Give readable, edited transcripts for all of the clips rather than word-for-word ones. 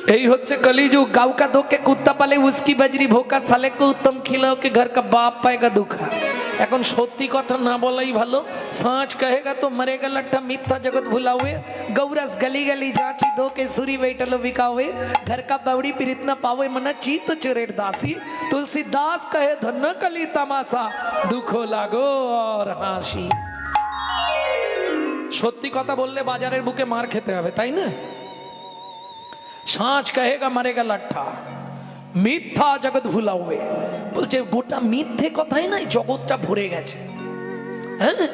यही होच्छे कलिजुग। गाँव का धोके कुत्ता पाले उसकी बजरी भोका, साले को उत्तम खिलाओ के घर का बाप पाएगा दुखा। এখন সত্যি কথা না বলাই ভালো। সাঁচ कहेगा तो मरेगा लट्ठा, मिथ्या जगत भुलावे। गौरस गली गली जाची दो के सूरी बैठलो बिकावे, घर का बावड़ी पीरित न पावे, मना चीत चुरेट दासी। तुलसीदास कहे धन कली तमाशा, दुखो लागो और हाসি। সত্যি কথা বললে বাজারের বুকে মার খেতে হবে, তাই না? সাঁচ कहेगा मरेगा लट्ठा, মিথ্যা জগৎ ভুলাবে। বলছে গোটা মিথ্যে কথাই নাই, জগৎটা ভরে গেছে। হ্যাঁ,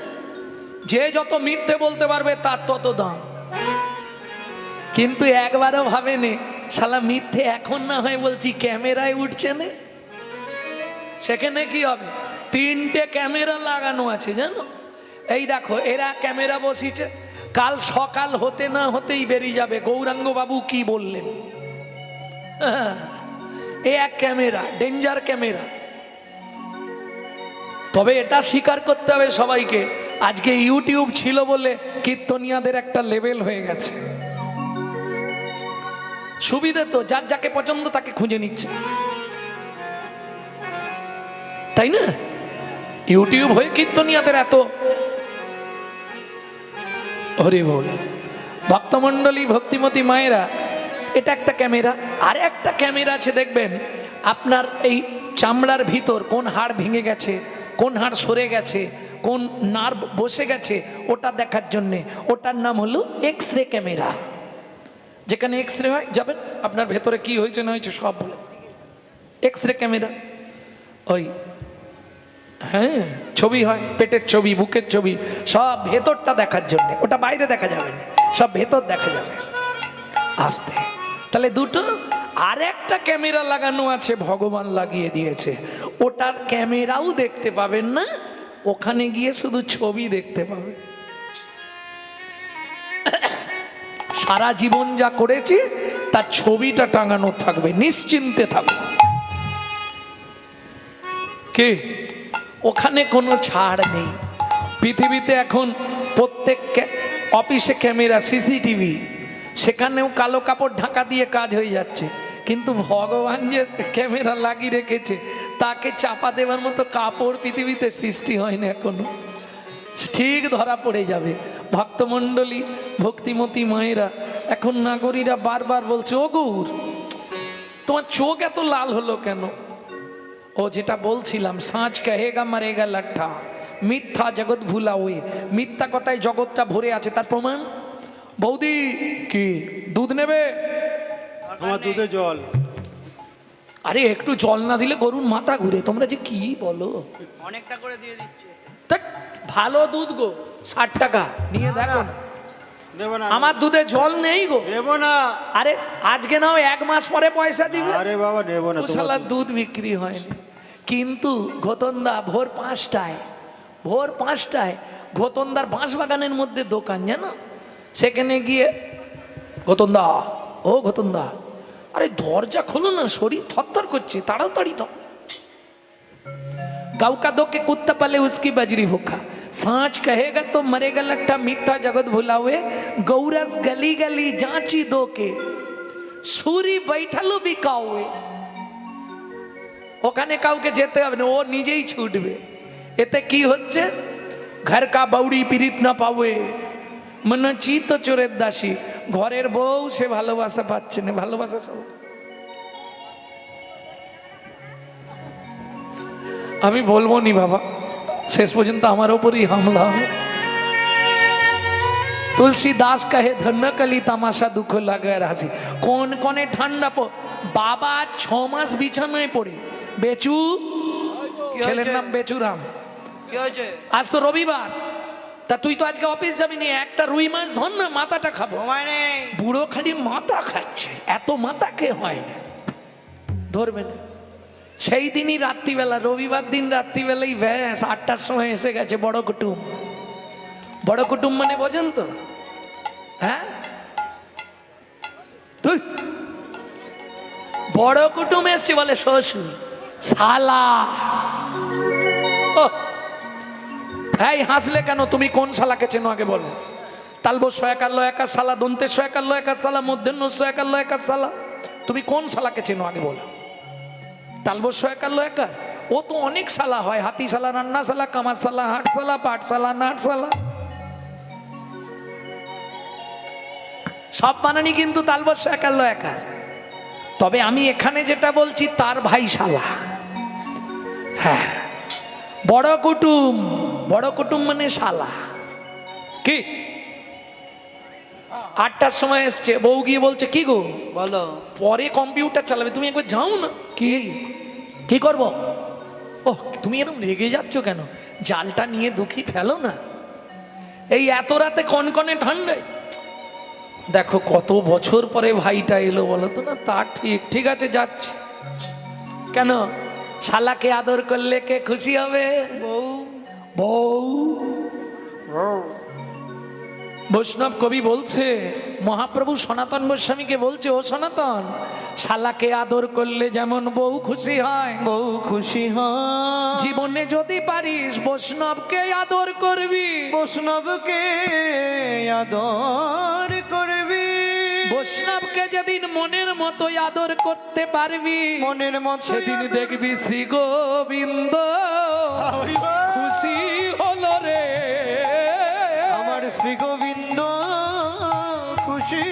যে যত মিথ্যে বলতে পারবে তার তত দাম। কিন্তু একবারও ভাবেনি শালা মিথ্যে এখন না হয় বলছি ক্যামেরায় উঠছে না, সেখানে কি হবে? 3টে ক্যামেরা লাগানো আছে জানো। এই দেখো এরা ক্যামেরা বসিয়েছে, কাল সকাল হতে না হতেই বেরিয়ে যাবে গৌরাঙ্গ বাবু কি বললেন। এই এক ক্যামেরা, ডেঞ্জার ক্যামেরা। তবে এটা স্বীকার করতে হবে সবাইকে, আজকে ইউটিউব ছিল বলে কীর্তনিয়াদের একটা লেভেল হয়ে গেছে। সুবিধে তো, যার যাকে পছন্দ তাকে খুঁজে নিচ্ছে, তাই না? ইউটিউব হয়ে কীর্তনিয়াদের এত হরি বল। ভক্তমণ্ডলী, ভক্তিমতী মায়েরা, এটা একটা ক্যামেরা। আর একটা ক্যামেরা আছে দেখবেন আপনার এই চামড়ার ভিতর কোন হাড় ভেঙে গেছে, কোন হাড় সরে গেছে, কোন নার্ভ বসে গেছে, ওটা দেখার জন্যে। ওটার নাম হলো এক্স-রে ক্যামেরা। যেখানে এক্স-রে হয় যাবেন, আপনার ভেতরে কি হয়েছে না হয়েছে সব বলে। এক্স-রে ক্যামেরা ওই, হ্যাঁ, ছবি হয়, পেটের ছবি, বুকের ছবি, সব ভেতরটা দেখার জন্যে। ওটা বাইরে দেখা যাবে না, সব ভেতর দেখা যাবে আসতে। তাহলে দুটো। আর একটা ক্যামেরা লাগানো আছে, ভগবান লাগিয়ে দিয়েছে। ওটার ক্যামেরাও দেখতে পাবেন না, ওখানে গিয়ে শুধু ছবি দেখতে পাবেন। সারা জীবন যা করেছি তার ছবিটা টাঙানো থাকবে, নিশ্চিন্তে থাকবে। কি ওখানে কোনো ছাড় নেই। পৃথিবীতে এখন প্রত্যেক অফিসে ক্যামেরা, সিসিটিভি, সেখানেও কালো কাপড় ঢাকা দিয়ে কাজ হয়ে যাচ্ছে। কিন্তু ভগবান যে ক্যামেরা লাগিয়ে রেখেছে তাকে চাপা দেওয়ার মতো কাপড় পৃথিবীতে সৃষ্টি হয় না এখনো। ঠিক ধরা পড়ে যাবে। ভক্তমণ্ডলী, ভক্তিমতী মায়েরা, এখন নাগরীরা বারবার বলছে ও গৌর তোমার চোখ এত লাল হলো কেন? ও যেটা বলছিলাম, সাঁচ কহেগা মরেগা লাঠা, মিথ্যা জগৎ ভুলাওয়ে। মিথ্যা কথায় জগৎটা ভরে আছে, তার প্রমাণ। বৌদি কি দুধ নেবে? আমার দুধে জল। আরে একটু জল না দিলে গরুর মাথা ঘুরে। তোমরা যে কি বলো, অনেকটা করে দিয়ে দিচ্ছে। ভালো দুধ গো, 60 টাকা নিয়ে দেখো না। নেব না, আমার দুধে জল নেই গো। নেব না। আরে আজকে নাও, 1 মাস পরে পয়সা দিবে। আরে বাবা নেব না। শালা দুধ বিক্রি হয়নি। কিন্তু ঘোতনদা ভোর 5টায় ঘোতনদার বাঁশবাগানের মধ্যে দোকান জানো, সেখানে গিয়ে ঘোতনদা, ও ঘোতনদা, আরে দরজা খোলো না, শরীর থরথর করছে, তাড়াতাড়ি দাও। गाँव का धोके कुत्ता पाले उसकी बजरी भूखा, सांच कहेगा तो मरेगा लट्ठा, मिथ्या जगत भुलावे। गौरस गली गली जांची दो के सूरी बैठलो बिकावे। ওখানে কাউকে যেতে হবে না, ও নিজেই ছুটবে। এতে কি হচ্ছে? ঘর কা বাউড়ি পীড়িত না পাবে, মনে চিত চোরের দাসী। ঘরের বউ সে ভালোবাসা পাচ্ছে না। ভালোবাসা সব আমি বলবো নি বাবা, শেষ পর্যন্ত আমার ওপরই হামলা হবে। तुलसीदास कहे धन्य कली तमाशा दुख लगे हासि। कौन कने ठंडा बाबा 6 मास बिछानाয় পড়ে। বেচু, ছেলের নাম বেচুরাম। কি হয়েছে? আজ তো রবিবার, তা তুই তো আজকে অফিস যাবি না, একটা রুই মাছ ধর না, মাথাটা খাবো। সময় নেই। বুড়ো খালি মাথা খাচ্ছে, এত মাথা কে হয় না, ধরবে না। সেই দিনই রাত্রিবেলা, রবিবার দিন রাত্রিবেলাই ব্যাস 8টার সময় এসে গেছে বড় কুটুম। বড় কুটুম মানে বোঝেন তো? হ্যাঁ, বড় কুটুম এসছে বলে শ্বশুর শালা। এই হাসলে কেন? তুমি কোন শালাকে চেনো আগে বলো। তালব 1 একার ল একার শালা, দন্তে 1 একার ল একার শালা, মূর্ধন্য 1 একার ল একার শালা, তুমি কোন শালাকে চেনো আগে বলো? তালবস্য একার লো একার, ও তো অনেক শালা হয়, হাতিশালা, রান্নাশালা, কামারশালা, হাটশালা, পাঠশালা, নাটশালা, সব বানানি কিন্তু তালবস্য একার লো একার। তবে আমি এখানে যেটা বলছি তার ভাই শালা। হ্যাঁ, বড় কুটুম, বড় কুটুম মানে শালা। কি 8টার সময় এসছে, বউ গিয়ে বলছে কি গো বলো। পরে কম্পিউটার চালাবে, তুমি একবার যাও না। কি কি করবো? ও তুমি এরকম রেগে যাচ্ছ কেন? জালটা নিয়ে দুঃখী ফেলো না, এই এত রাতে কনকনে ঠান্ডায়। দেখো কত বছর পরে ভাইটা এলো বলো তো না, তা ঠিক, ঠিক আছে যাচ্ছে। কেন? শালাকে আদর করলে কে খুশি হবে? বউ। বউ। বৈষ্ণব কবি বলছে, মহাপ্রভু সনাতন গোস্বামীকে বলছে, ও সনাতন, শালাকে আদর করলে যেমন বউ খুশি হয়, বউ খুশি হয়। জীবনে যদি পারিস বৈষ্ণবকে আদর করবি, বৈষ্ণবকে আদর করবি। বৈষ্ণবকে যেদিন মনের মতো আদর করতে পারবি, মনের মতো সেদিন দেখবি শ্রী গোবিন্দ খুশি হলো রে। আমার শ্রী গোবিন্দ খুশি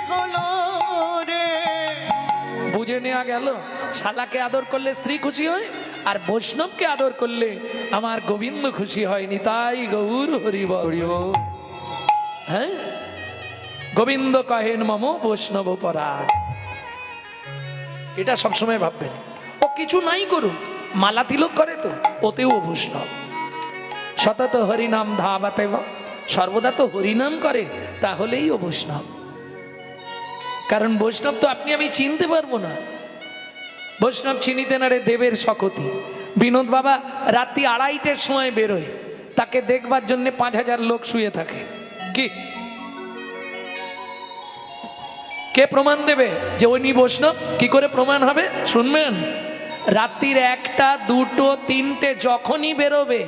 হলো রে। বুঝে নেওয়া গেল, শালাকে আদর করলে স্ত্রী খুশি হয়, আর বৈষ্ণবকে আদর করলে আমার গোবিন্দ খুশি হয়নি। তাই গৌর হরিব। হ্যাঁ, গোবিন্দ কহেন মম বৈষ্ণব পরাণ। এটা সবসময় ভাববেন। ও কিছু নাই করুক, মালা তিলক করে তো, ওতেও বৈষ্ণব। সতত হরিনাম ধাবাতে, সর্বদা তো হরিনাম করে, তাহলেই ও বৈষ্ণব। কারণ বৈষ্ণব তো আপনি আমি চিনতে পারবো না। বৈষ্ণব চিনিতে না রে দেবের শকতি। বিনোদ বাবা রাত্রি 2:30টার সময় বেরোয়, তাকে দেখবার জন্য 5000 লোক শুয়ে থাকে। কি কে প্রমাণ দেবে যে উনি বৈষ্ণব? কি করে প্রমাণ হবে শুনবেন। রাত্রির 1টা, 2টো, 3টে যখনই বেরোবে,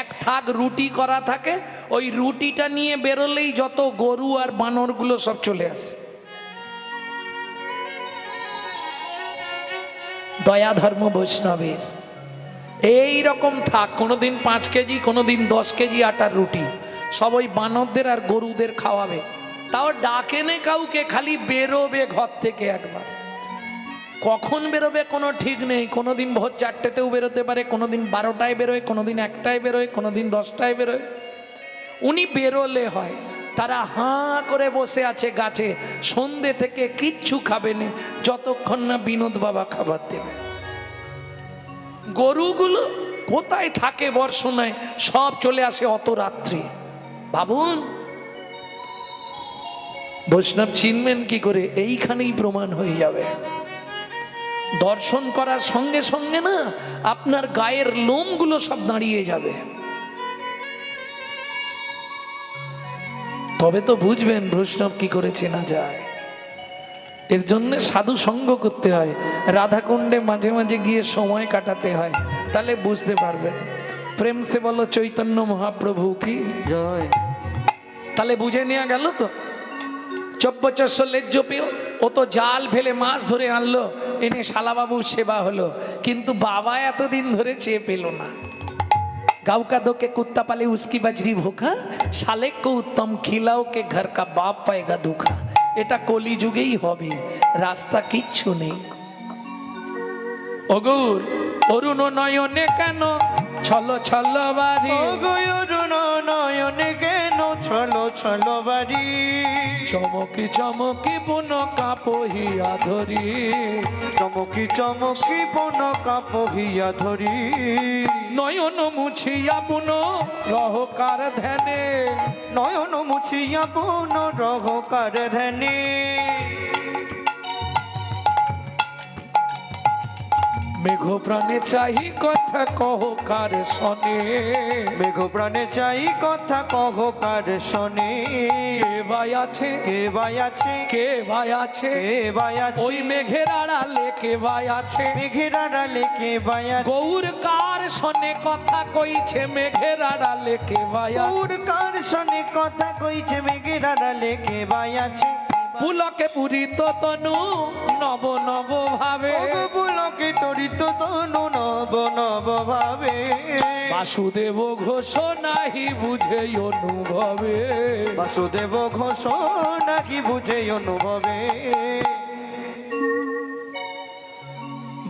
এক থাক রুটি করা থাকে, ওই রুটিটা নিয়ে বেরোলেই যত গরু আর বানরগুলো সব চলে আসে। দয়া ধর্ম বৈষ্ণবের এই রকম থাক, কোনোদিন 5 কেজি, কোনোদিন 10 কেজি আটার রুটি, সব ওই বানরদের আর গরুদের খাওয়াবে। তাও ডাকে নে কাউকে, খালি বেরোবে ঘর থেকে একবার। কখন বেরোবে কোনো ঠিক নেই, কোনোদিন ভোর 4টেতেও বেরোতে পারে, কোনোদিন 12টায় বেরোয়, কোনোদিন 1টায় বেরোয়, কোনোদিন 10টায় বেরোয়। উনি বেরোলে হয়, তারা হাঁ করে বসে আছে গাছে, সন্ধে থেকে কিচ্ছু খাবে না যতক্ষণ না বিনোদ বাবা খাবার দেবে। গরুগুলো কোথায় থাকে বর্ষণায়, সব চলে আসে অত রাত্রি। ভাবুন, বৈষ্ণব চিনবেন কি করে? এইখানেই প্রমাণ হয়ে যাবে। দর্শন করার সঙ্গে সঙ্গে না আপনার গায়ের লোমগুলো সব দাঁড়িয়ে যাবে। তবে তো বুঝবেন বৈষ্ণব কি করে চেনা যায়। এর জন্য সাধু সঙ্গ করতে হয়, রাধাকুণ্ডে মাঝে মাঝে গিয়ে সময় কাটাতে হয়, তাহলে বুঝতে পারবেন। প্রেম সে বলো চৈতন্য মহাপ্রভু কি জয়। তাহলে বুঝে নেওয়া গেল তো। 2400 লেজ্জ পেও, ও তো জাল ফেলে মাছ ধরে আনলো, এনে শালাবাবুর সেবা হলো, কিন্তু বাবা এতদিন ধরে চেয়ে পেল না। गाँव का दो के कुत्ता पाले उसकी बजरी भूखा, शाले को उत्तम खिलाओ के घर का बाप पाएगा दुखा। এটা কলি যুগেই হবে, রাস্তা কিচ্ছু নেই। অগুর অরুণ নয়নে কেন ছলো ছলো বাড়ি, অরুণ নয়নে কেন ছলো ছলো বাড়ি। চমকি চমকি বুন কাপহিয়া ধরি, চমকি চমকি বন কাপহিয়া ধরি। নয়ন মুছিয়া বুন রহকার ধ্যানে, নয়ন মুছিয়া বন রহকার ধ্যানে। মেঘ প্রাণে চাহি কথা কহ কার শনে, মেঘ প্রাণে চাই কথা কহ কার শনে। কে ভাই আছে, কে ভাই আছে, কে ভাই আছে, কে ভাই আছে, ওই মেঘের আড়ালে কে ভাই আছে, মেঘের আড়ালে কে ভাই আছে। গৌর কার শনে কথা কইছে মেঘের আড়ালে কে ভাই আছে। গৌর কার শনে কথা কইছে মেঘের আড়ালে কে ভাই আছে, কে পুলকে পুরিত তনু নব নব ভাবে, পুলকে তরিত তনু নব নব ভাবে, বাসুদেব ঘোষ নাহি বুঝে অনুভবে, বাসুদেব ঘোষ নাকি বুঝে অনুভবে।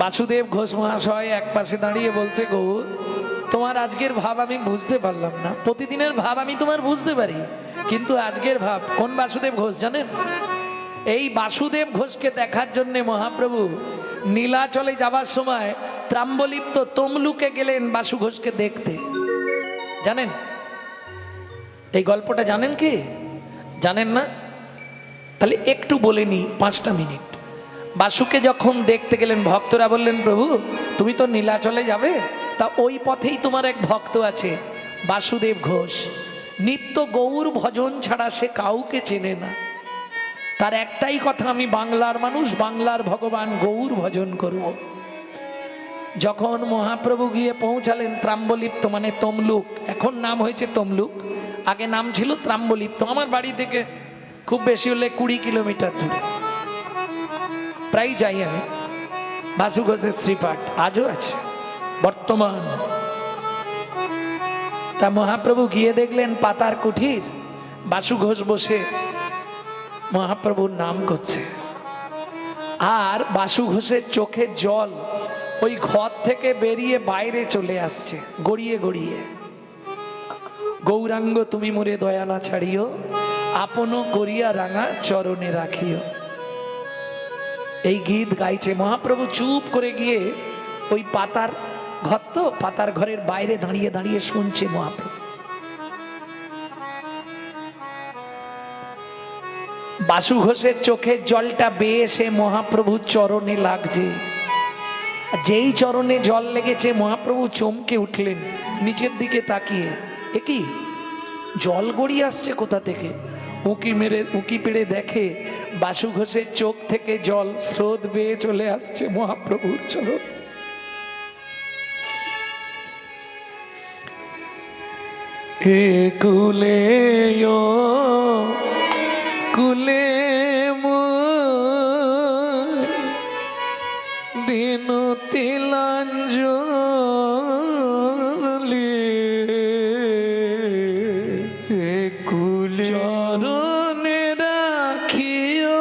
বাসুদেব ঘোষ মহাশয় এক পাশে দাঁড়িয়ে বলছে, গৌর তোমার আজকের ভাব আমি বুঝতে পারলাম না। প্রতিদিনের ভাব আমি তোমার বুঝতে পারি, কিন্তু আজকের ভাব কোন বাসুদেব ঘোষ জানেন? এই বাসুদেব ঘোষকে দেখার জন্য মহাপ্রভু নীলাচলে যাবার সময় ত্রাম্বলিপ্ত তমলুকে গেলেন বাসু ঘোষকে দেখতে। জানেন এই গল্পটা? জানেন কি? জানেন না? তাহলে একটু বলে নি 5টা মিনিট। বাসুকে যখন দেখতে গেলেন, ভক্তরা বললেন, প্রভু তুমি তো নীলাচলে যাবে, তা ওই পথেই তোমার এক ভক্ত আছে বাসুদেব ঘোষ, নিত্য গৌর ভজন ছাড়া সে কাউকে চেনে না, তার একটাই কথা, আমি বাংলার মানুষ, বাংলার ভগবান গৌর ভজন করব। যখন মহাপ্রভু গিয়ে পৌঁছালেন ত্রাম্বলিপ্ত মানে তমলুক, এখন নাম হয়েছে তমলুক, আগে নাম ছিল ত্রাম্বলিপ্ত। আমার বাড়ি থেকে খুব বেশি হলে 20 কিলোমিটার দূরে, প্রায় যাই আমি। বাসু ঘোষের শ্রীপাঠ আজও আছে বর্তমান। তা মহাপ্রভু গিয়ে দেখলেন পাতার কুঠির, বাসু ঘোষ বসে মহাপ্রভুর নাম করছে, আর বাসু ঘোষের চোখে জল ওই ঘর থেকে বেরিয়ে বাইরে চলে আসছে গড়িয়ে গড়িয়ে। গৌরাঙ্গ তুমি মোরে দয়া না ছাড়িও, আপন করিয়া রাঙা চরণে রাখিও। এই গীত গাইছে। মহাপ্রভু চুপ করে গিয়ে ওই পাতার ঘর, তো পাতার ঘরের বাইরে দাঁড়িয়ে দাঁড়িয়ে শুনছে মহাপ্রভু। বাসু ঘোষের চোখের জলটা বেয়ে সে মহাপ্রভুর চরণে লাগছে। যেই চরণে জল লেগেছে মহাপ্রভু চমকে উঠলেন, নিচের দিকে তাকিয়ে, এ কি জল গড়িয়ে আসছে কোথা থেকে? উঁকি পেড়ে দেখে বাসু ঘোষের চোখ থেকে জল স্রোত বেয়ে চলে আসছে মহাপ্রভুর চরণ। এ কুলে কুলে দিন তিলাঞ্জলি, কুলে চরণে রাখিও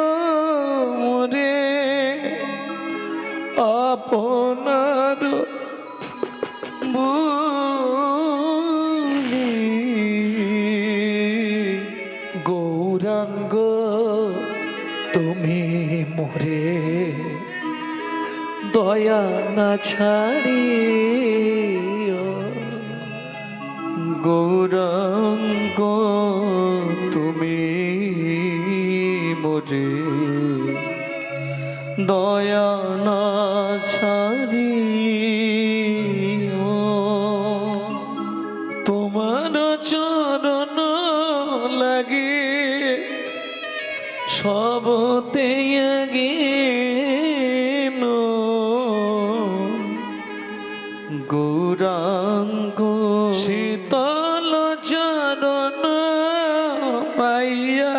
মোরে আপনার বুলি, গৌরাঙ্গ তুমি মোরে দয়া না ছাড়িও। গৌরাঙ্গ তুমি মোরে দয়া না ছাড়িও। তোমার চরণ লাগে সবতে গেন, গৌরাঙ্গ শীতল চরণ পাইয়া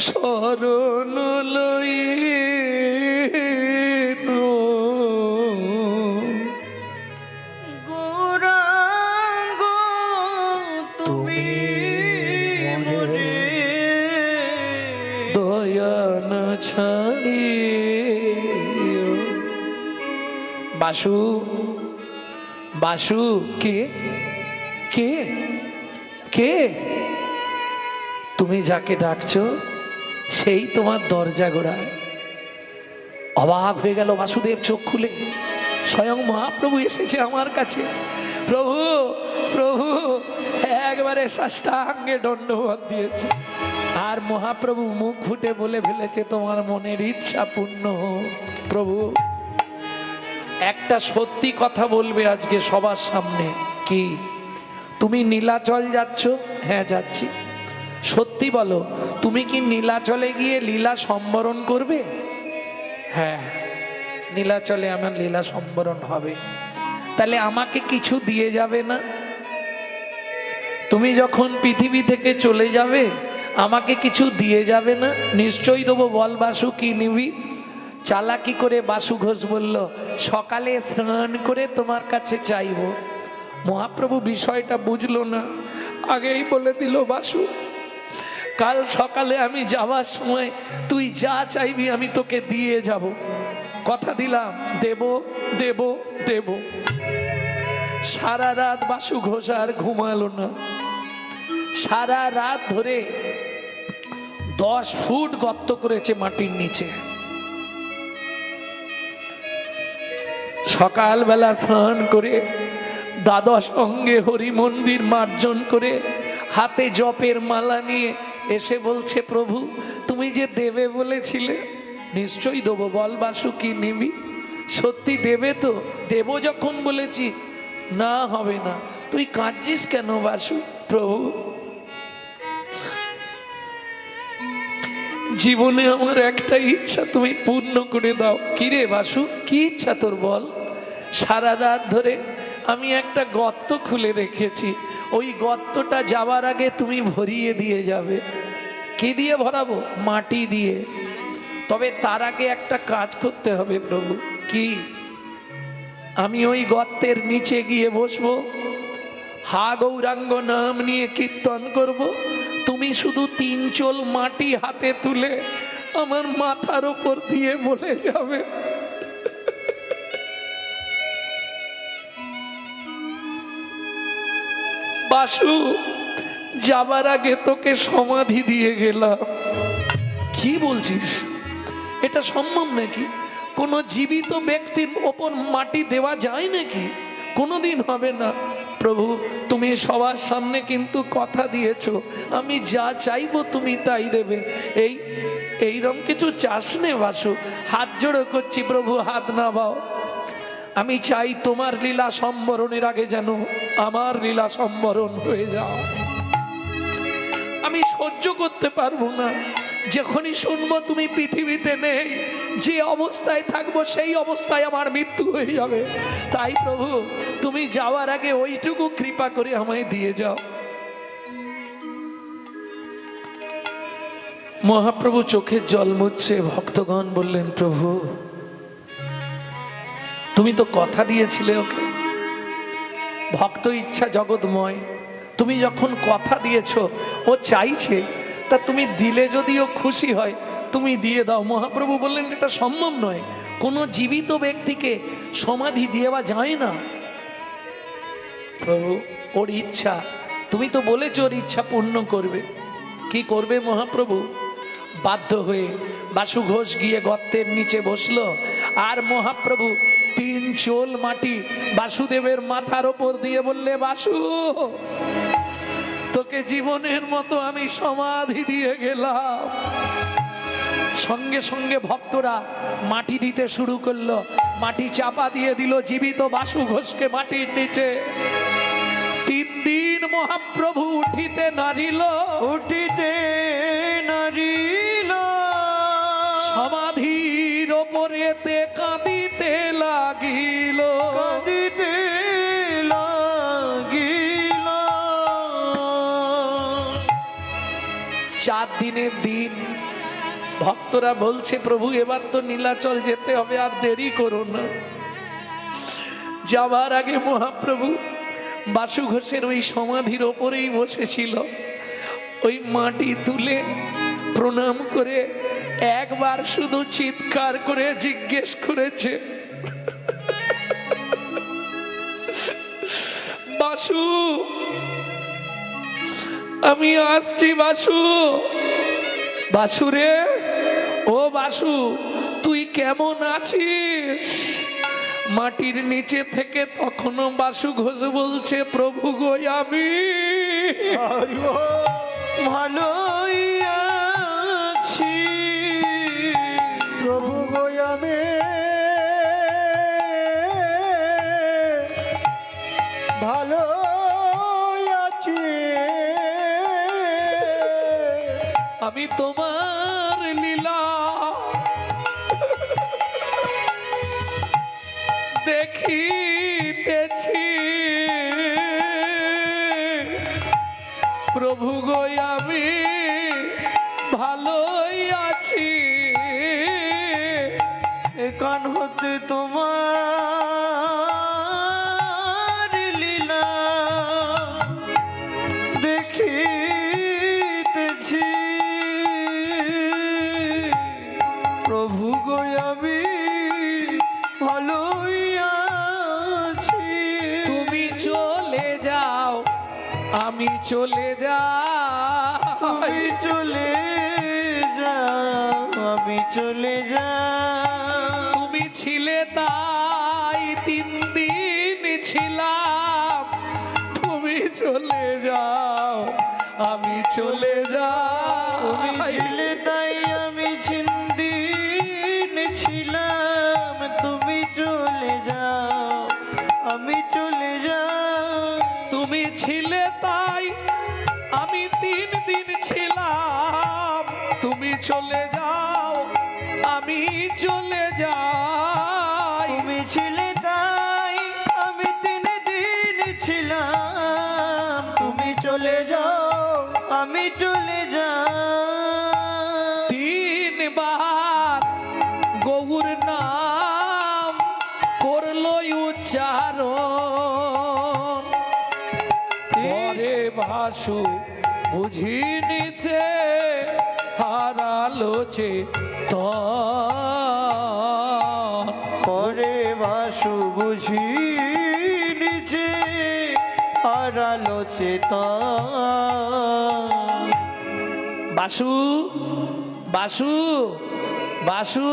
শরণ লইন। গৌরাঙ্গ তুমি মোরে দয়া না ছাড়িও। বাসু বাসু কে কে কে? তুমি যাকে ডাকছো সেই তোমার দরজা গোড়ায়। অবাক হয়ে গেল বাসুদেব, চোখ খুলে স্বয়ং মহাপ্রভু এসেছে আমার কাছে। প্রভু প্রভু একবারে সাষ্টাঙ্গে দণ্ডবত দিয়েছে, আর মহাপ্রভু মুখ ফুটে বলে ফেলেছে, তোমার মনের ইচ্ছা পূর্ণ হোক। প্রভু একটা সত্যি কথা বলবে আজকে সবার সামনে। কি? তুমি নীলাচল যাচ্ছ? হ্যাঁ যাচ্ছি। সত্যি বলো, তুমি কি নীলাচলে গিয়ে লীলা সম্বরণ করবে? হ্যাঁ, নীলাচলে আমার লীলা সম্বরণ হবে। তাহলে আমাকে কিছু দিয়ে যাবে না? তুমি যখন পৃথিবী থেকে চলে যাবে আমাকে কিছু দিয়ে যাবে না? নিশ্চয়ই দেবো, বল বাসু কি নিবি? চালাকি করে বাসু ঘোষ বলল, সকালে স্নান করে তোমার কাছে চাইবো। মহাপ্রভু বিষয়টা বুঝলো না, আগেই বলে দিল, বাসু কাল সকালে আমি যাওয়ার সময় তুই যা চাইবি আমি তোকে দিয়ে যাব, কথা দিলাম, দেব দেব দেব। সারা রাত বাসু ঘোষ আর ঘুমালো না, সারা রাত ধরে 10 ফুট গর্ত করেছে মাটির নিচে। সকালবেলা স্নান করে দ্বাদশ অঙ্গে হরি মন্দির মার্জন করে হাতে জপের মালা নিয়ে এসে বলছে, প্রভু তুমি যে দেবে বলেছিলে, নিশ্চয়ই দেবো, বল বাসু কি নিবি? সত্যি দেবে তো? দেব যখন বলেছি, না হবে না। তুই কাঁদছিস কেন বাসু? প্রভু জীবনে আমার একটা ইচ্ছা তুমি পূর্ণ করে দাও। কিরে বাসু, কি ইচ্ছা তোর বল? সারা রাত ধরে আমি একটা গর্ত খুলে রেখেছি, ওই গর্তটা যাওয়ার আগে তুমি ভরিয়ে দিয়ে যাবে। কি দিয়ে ভরাবো? মাটি দিয়ে। তবে তার আগে একটা কাজ করতে হবে প্রভু। কি? আমি ওই গর্তের নিচে গিয়ে বসবো, হা গৌরাঙ্গ নাম নিয়ে কীর্তন করব, তুমি শুধু 3 চোল মাটি হাতে তুলে আমার মাথার উপর দিয়ে বলে যাবে, বাসু যাবার আগে তোকে সমাধি দিয়ে গেলাম। কি বলছিস? এটা সম্ভব নাকি? কোনো জীবিত ব্যক্তির ওপর মাটি দেওয়া যায় নাকি? কোনোদিন হবে না। প্রভু তুমি সবার সামনে কিন্তু কথা দিয়েছো, আমি যা চাইবো তুমি তাই দেবে। এইরকম কিছু চাস নে বাসু? হাত জোড়ো করছি প্রভু, হাত নামাও। আমি চাই তোমার লীলা সম্বরণের আগে যেন আমার লীলা সম্বরণ হয়ে যাও। আমি সহ্য করতে পারবো না, যখনই শুনবো তুমি পৃথিবীতে নেই, যে অবস্থায় থাকবো সেই অবস্থায় আমার মৃত্যু হয়ে যাবে। তাই প্রভু তুমি যাওয়ার আগে ওইটুকু কৃপা করে আমায় দিয়ে যাও। মহাপ্রভু চোখের জল মুছছে। ভক্তগণ বললেন, প্রভু তুমি তো কথা দিয়েছিলে ওকে, ভক্ত ইচ্ছা জগৎময়, তুমি যখন কথা দিয়েছ ও চাইছে, তা তুমি দিলে যদিও খুশি হয় তুমি দিয়ে দাও। মহাপ্রভু বললেন, এটা সম্ভব নয়, কোনো জীবিত ব্যক্তিকে সমাধি দেওয়া যায় না। প্রভু ওর ইচ্ছা, তুমি তো বলেছো ওর ইচ্ছা পূর্ণ করবে। কি করবে মহাপ্রভু? বাধ্য হয়ে বাসু ঘোষ গিয়ে গর্তের নিচে বসলো, আর মহাপ্রভু 3 চোল মাটি বাসুদেবের মাথার ওপর দিয়ে বললে, বাসু তোকে জীবনের মতো আমি সমাধি দিয়ে গেলাম। সঙ্গে সঙ্গে ভক্তরা মাটি দিতে শুরু করলো, মাটি চাপা দিয়ে দিল জীবিত বাসু ঘোষকে মাটির নিচে। 3 দিন মহাপ্রভু উঠিতে নারিল, উঠিতে নারিল, সমাধির ওপরেতে কাঁদিতে লাগিল, কাঁদিতে লাগিল। 4 দিনের দিন ভক্তরা বলছে, প্রভু এবার তো নীলাচল যেতে হবে, আর দেরি করো না। যাবার আগে মহাপ্রভু বাসু ঘোষের ওই সমাধির ওপরেই বসেছিল। ওই মাটি তুলে প্রণাম করে একবার শুধু চিৎকার করে জিজ্ঞেস করেছে, বাসু আমি আসছি বাসু। বাসু রে, ও বাসু তুই কেমন আছিস? মাটির নিচে থেকে তখনও বাসু ঘোষ বলছে, প্রভু গো আমি ভালোই আছি, প্রভু গো আমি ভালো আছি, আমি তোমার লীলা দেখিতেছি, প্রভু গো আমি ভালোই আছি। এখান হতে তোমার লীলা দেখিতেছি। প্রভু গো আমি ভালোই আছি। তুমি চলে যাও, আমি চলে তুমি যাই। চলে যাও, আমি চলে যাও। তুমি ছিলে তাই 3 দিন ছিলাম। তুমি চলে যাও, আমি চলে তুমি যাই। ছিলে তাই আমি চিন্দিন ছিলাম। তুমি চলে যাও, আমি চলে যাও। তুমি ছিলে তাই আমি 3 দিন ছিলাম। তুমি চলে যাও, আমি চলে যাই। তুমি ছিলে তাই আমি 3 দিন ছিলাম। তুমি চলে যাও, আমি চলে যাই। 3 বার গৌর নাম করলো উচ্চারণ। পরে ভাসু বুঝি নিচে হারালো চেতন। পরে বাসু বুঝি নিজে হারালো চেতন। বাসু বাসু বাসু,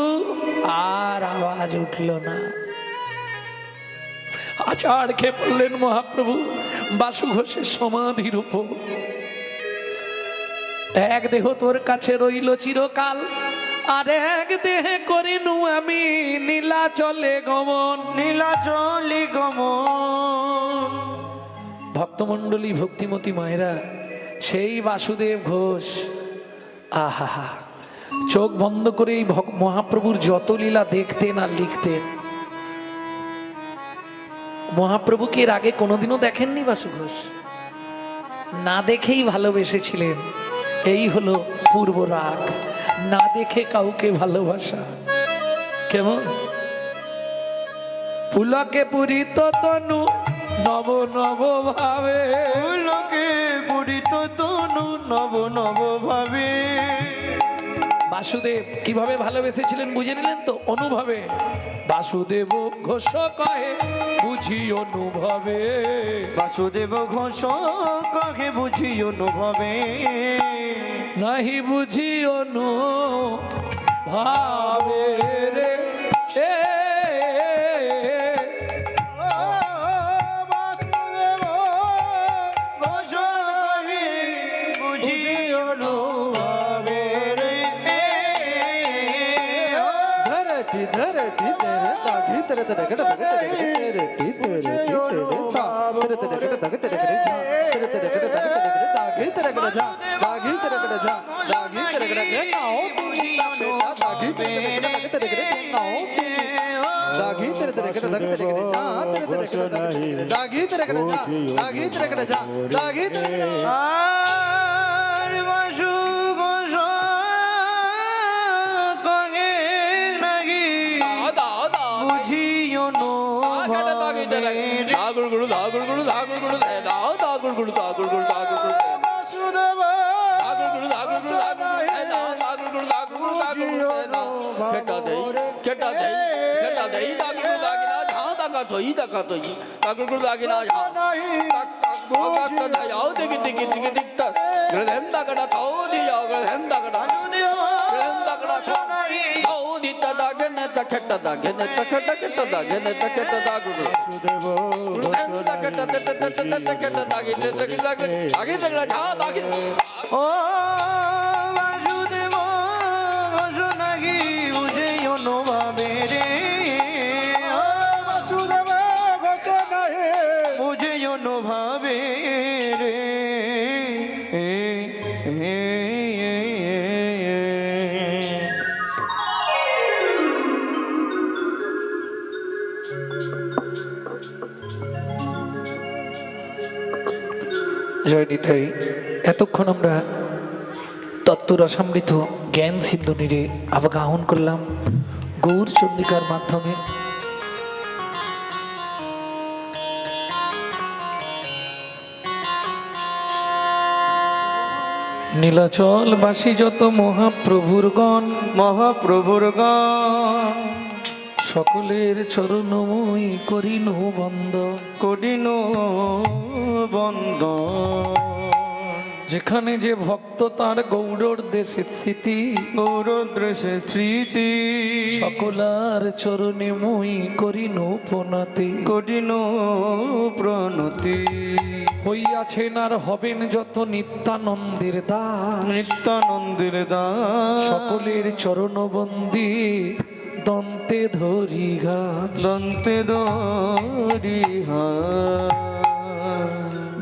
আর আওয়াজ উঠল না। আছাড় খেয়ে পড়লেন মহাপ্রভু বাসু ঘোষের সমাধির উপর। এক দেহ তোর কাছে রইল চিরকাল, আর এক দেহে করিনু আমি নীলাচলে গমন। নীলাচলে গমন। ভক্তমণ্ডলী, ভক্তিমতী মায়েরা, সেই বাসুদেব ঘোষ আহা চোখ বন্ধ করে এই মহাপ্রভুর যত লীলা দেখতেন আর লিখতেন। মহাপ্রভুকে এর আগে কোনোদিনও দেখেননি বাসু ঘোষ, না দেখেই ভালোবেসেছিলেন। এই হলো পূর্ব রাগ, না দেখে কাউকে ভালোবাসা। কেমন পুলকে পুরিত তনু নব নব ভাবে। লোকে পুরিত তনু নব নব ভাবে। বাসুদেব কিভাবে ভালোবেসেছিলেন বুঝে নিলেন তো? অনুভবে। বাসুদেব ঘোষ কহে বুঝি অনুভবে। বাসুদেব ঘোষ কহে বুঝি অনুভবে। নাহি বুঝি অনুভাবে রে এ। ঘোষ কহে বুঝি অনুভবে রে। ধরতি ধরতি তেরে দাগি তেরে তেরে গড় দাগ তেরে তেরে টি তেরে টি তেরে তা তেরে তেরে গড় দাগ তেরে গড় ঝা তেরে তেরে গড় দাগ তেরে গড় দাগি তেরে গড় ঝা দাগি তেরে গড় ঝা দাগি তেরে গড় গে নাও তুমি বেটা দাগি তেরে গড় দাগ তেরে গড় নাও তুমি দাগি তেরে তেরে গড় দাগ তেরে গড় ঝা তেরে তেরে গড় দাগ তেরে গড় দাগি তেরে গড় ঝা দাগি তেরে গড় ঝা দাগি তেরে আর বাসু ঘোষ কহে নাহি বুঝি অনুভবে রে। ও বাসুদেব ঘোষ নাহি বুঝে অনুভবে রে। বাসুদেব ঘোষ নাহি বুঝে অনুভবে রে। জয় নিতাই। এতক্ষণ আমরা তত্ত্বরসামৃত জ্ঞান সিন্ধু নীরে আবাহন করলাম গৌর চন্দ্রিকার মাধ্যমে। নীলাচল বাসী যত মহাপ্রভুর গণ, মহাপ্রভুর গান সকলের চরণময়ী করিনু বন্দন। করিন বন্দন। যেখানে যে ভক্ত তার গৌরর দেশে স্মৃতি, গৌরদ্রেশে স্মৃতি সকলার চরণে মই করিনু প্রণতি। করিন প্রণতি। হইয়াছেন আর হবেন যত নিত্যানন্দের দাস, নিত্যানন্দের দাস সকলের চরণবন্দি দন্তে ধরি ঘাস। দন্তে দরিহা।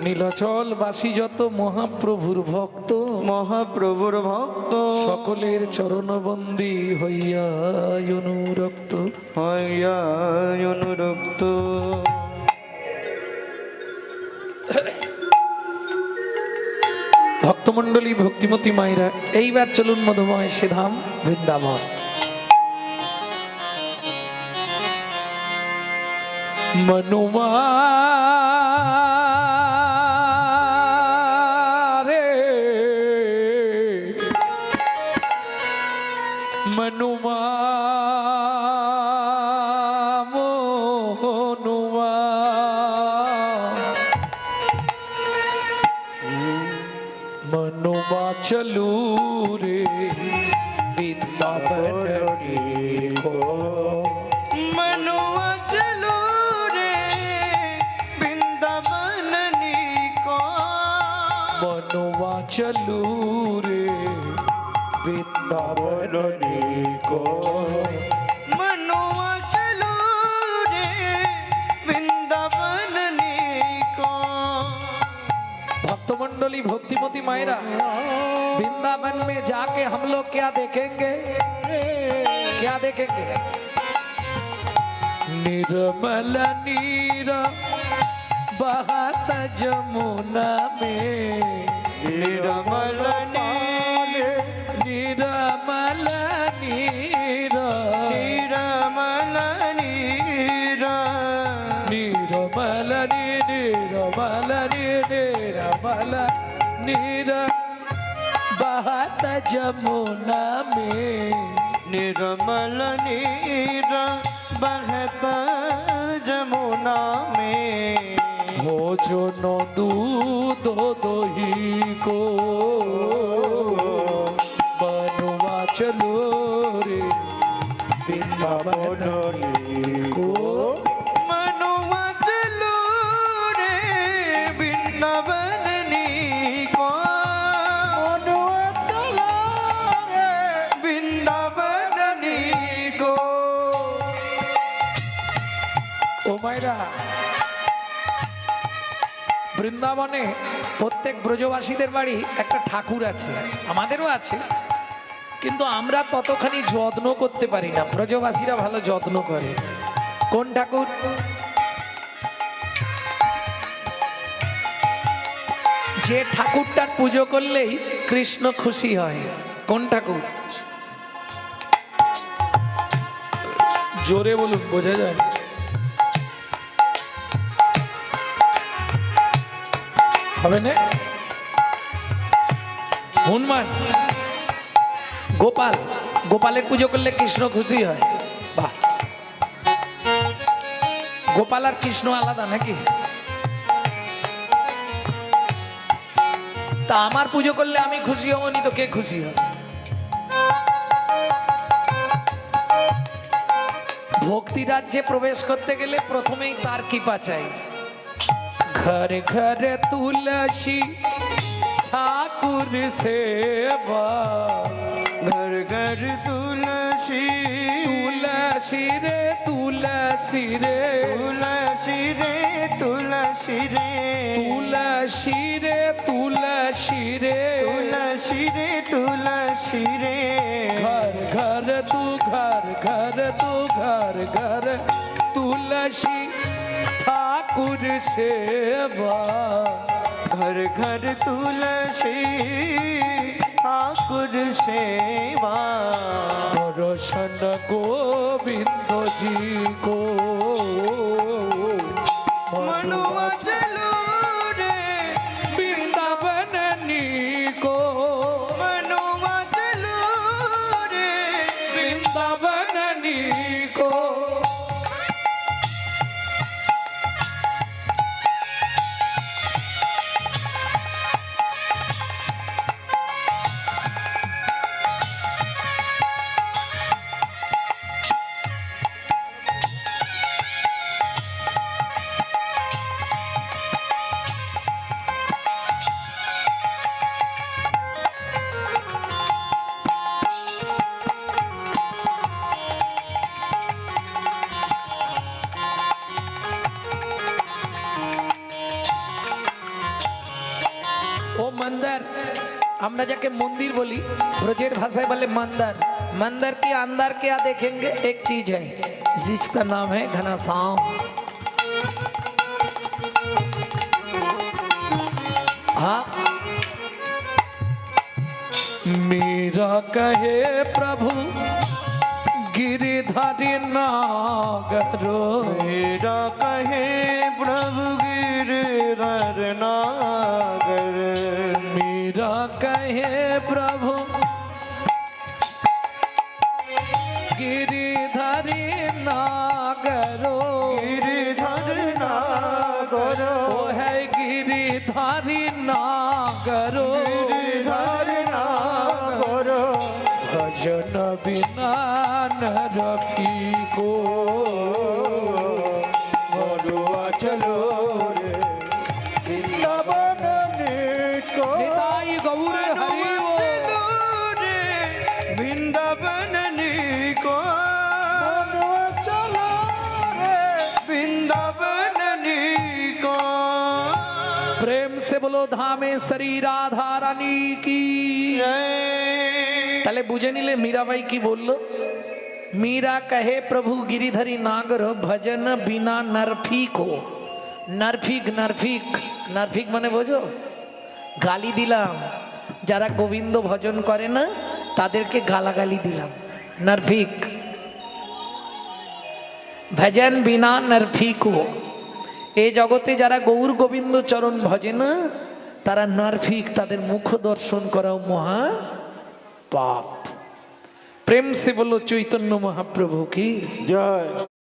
নীলাচল বাসী যত মহাপ্রভুর ভক্ত, মহাপ্রভুর ভক্ত সকলের চরণবন্দি হইয়া অনুরক্ত। হইয়া অনুরক্ত। ভক্তমণ্ডলী ভক্তিমতী মায়েরা, এইবার চলুন মধুময় সে ধাম বৃন্দাবন। মনুমা রে মনুমা মোহনুমা মনুমা চলু রে বৃন্দাবন দেখো। मनुआ चलो रे वृंदावन को। মনুমা চলু রে বৃন্দাবন দেখো। मनुआ चलो रे वृंदावन को। भक्तमंडली भक्तिमती मायरा, वृंदावन में जाके हम लोग क्या देखेंगे? क्या देखेंगे? निर्मल नीर बहत जमुना में, निर्मल नीर निर्मल नीर निर्मल नीर निर्मल नीर निर्मल नीर निर्मल नीर बहत जमुना में। निर्मल नीर बहता जमुना में। भोजन दूध दही को बनवा चलो रे वृंदावन को। मनुआ चलो रे वृंदावन को। मनुआ चलो रे वृंदावन को। ও মায়েরা, বৃন্দাবনে প্রত্যেক ব্রজবাসীদের বাড়ি একটা ঠাকুর আছে, আমাদেরও আছে, কিন্তু আমরা ততখানি যত্ন করতে পারি না। ব্রজবাসীরা ভালো যত্ন করে। কোন ঠাকুর? যে ঠাকুরটার পুজো করলেই কৃষ্ণ খুশি হয়। কোন ঠাকুর? জোরে বলুন, বোঝা যায়। হবে না? হনুমান, গোপাল। গোপালের পুজো করলে কৃষ্ণ খুশি হয়। বাহ, গোপাল আর কৃষ্ণ আলাদা নাকি? তা আমার পুজো করলে আমি খুশি হবনি তো কে খুশি হয়? ভক্তি রাজ্যে প্রবেশ করতে গেলে প্রথমেই তার কৃপা চাই। घर घर तुलसी ठाकुर सेवा, घर घर तुलसी तुलसी रे तुलसी रे तुलसी रे तुलसी रे तुलसी रे तुलसी रे तुलसी रे तुलसी रे। घर घर तू घर घर तू घर घर तुलसी ठाकुर सेवा। घर घर तुलसी ठाकुर ठाकुर सेवा दर्शन गोविंद जी को मनुआ चलो रे वृंदावन को मनुआ चलो रे वृंदावन को ও मंदिर আমরা যাকে मंदिर बोली ब्रजेर भाषाएं बोले मंदिर मंदिर के अंदर क्या देखेंगे एक चीज है जिसका नाम है घनश्याम हाँ मेरा कहे प्रभु गिरिधारी नागरो मेरा कहे प्रभु गिरिधर नागर मेरा कहे प्रभु गिरिधारी नागरो गिरिधर नागर वो है गिरिधारी नागरो गिरिधर नागर भजन बिना नरफी को मरुआ चलो रे वृंदावन को निताई गौर हरि चलो रे वृंदावन को मरुआ चलो रे वृंदावन को प्रेम से बोलो धामे श्री राधा रानी की তাহলে বুঝে নিলে মীরাবাই কি বলল মীরা কহে প্রভু গিরিধারী নাগর ভজন বিনা নরফিক হো নরফিক নরফিক নরফিক মানে বোঝো গালি দিলাম যারা গোবিন্দ ভজন করে না তাদেরকে গালাগালি দিলাম নরফিক ভজন বিনা নরফিক হো এই জগতে যারা গৌর গোবিন্দ চরণ ভজে না তারা নরফিক তাদের মুখ দর্শন করাও মহা पाप प्रेम से बोलो चैतन्य महाप्रभु की जय।